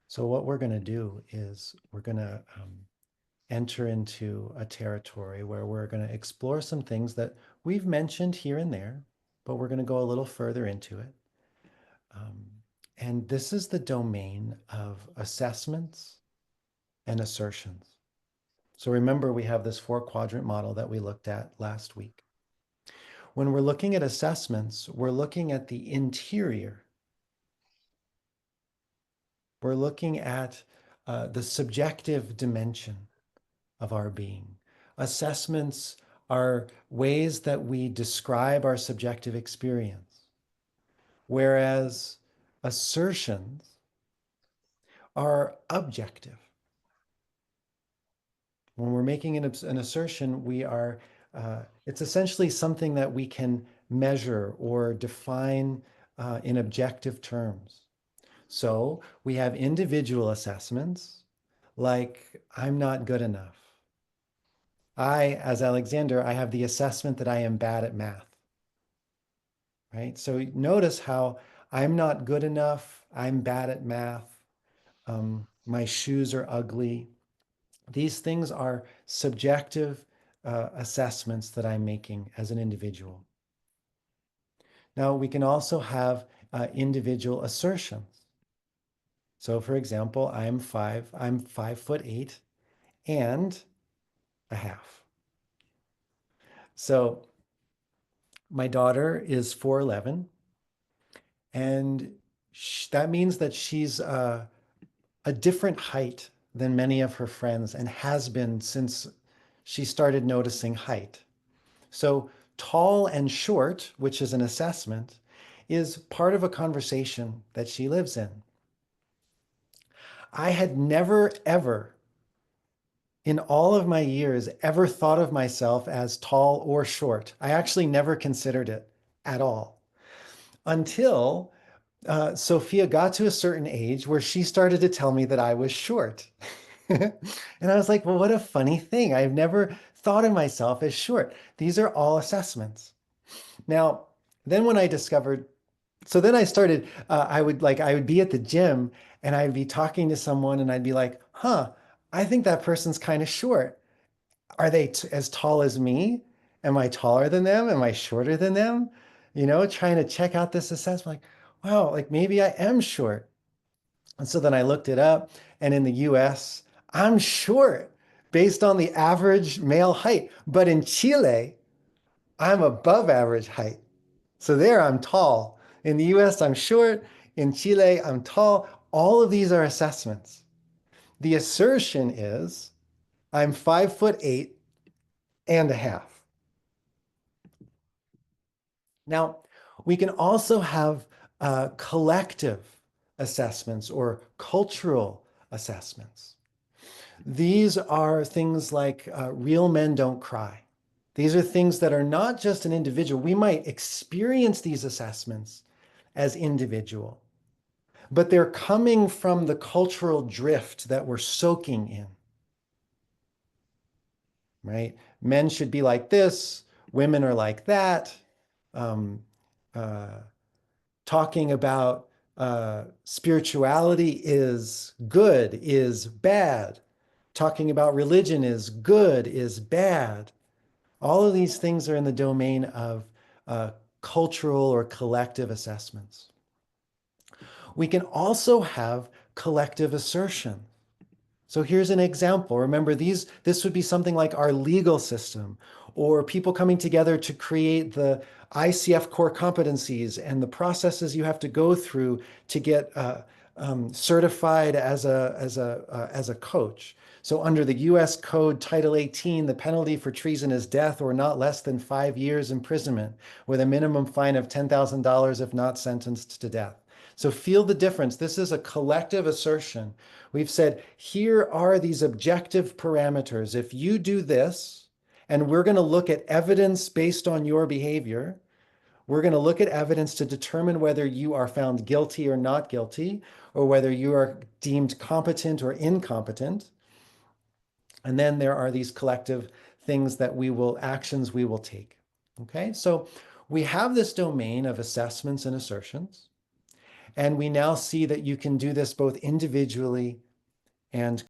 So what we're going to do is we're going to enter into a territory where we're going to explore some things that we've mentioned here and there, but we're going to go a little further into it. Um, and this is the domain of assessments and assertions. So remember, we have this four-quadrant model that we looked at last week. When we're looking at assessments, we're looking at the interior. We're looking at the subjective dimension of our being. Assessments are ways that we describe our subjective experience, whereas assertions are objective. When we're making an assertion, it's essentially something that we can measure or define in objective terms. So we have individual assessments like, I'm not good enough. As Alexander, I have the assessment that I am bad at math, right? So notice how I'm not good enough, I'm bad at math, my shoes are ugly. These things are subjective assessments that I'm making as an individual. Now, we can also have individual assertions. So for example, I'm 5'8" and a half. So my daughter is 4'11", and that means that she's a different height than many of her friends and has been since she started noticing height. So tall and short, which is an assessment, is part of a conversation that she lives in. I had never, ever, in all of my years, ever thought of myself as tall or short. I actually never considered it at all until Sophia got to a certain age where she started to tell me that I was short. And I was like, well, what a funny thing. I've never thought of myself as short. These are all assessments. Now, then when I discovered, so then I started, I would be at the gym and I'd be talking to someone and I'd be like, huh, I think that person's kind of short. Are they as tall as me? Am I taller than them? Am I shorter than them? Trying to check out this assessment, like, wow, like maybe I am short. And so then I looked it up, and in the US, I'm short based on the average male height. But in Chile, I'm above average height. So there I'm tall. In the US, I'm short. In Chile, I'm tall. All of these are assessments. The assertion is I'm 5'8" and a half. Now, we can also have collective assessments or cultural assessments. These are things like real men don't cry. These are things that are not just an individual. We might experience these assessments as individual, but they're coming from the cultural drift that we're soaking in, right? Men should be like this, women are like that. Um, uh, Talking about spirituality is good, is bad. Talking about religion is good, is bad. All of these things are in the domain of cultural or collective assessments. We can also have collective assertion. So here's an example. Remember, this would be something like our legal system, or people coming together to create the ICF core competencies and the processes you have to go through to get certified as a coach. So under the U.S. Code Title 18, the penalty for treason is death or not less than 5 years imprisonment, with a minimum fine of $10,000 if not sentenced to death. So feel the difference. This is a collective assertion. We've said, here are these objective parameters. If you do this, and we're going to look at evidence based on your behavior, we're going to look at evidence to determine whether you are found guilty or not guilty, or whether you are deemed competent or incompetent. And then there are these collective actions we will take. Okay, so we have this domain of assessments and assertions. And we now see that you can do this both individually and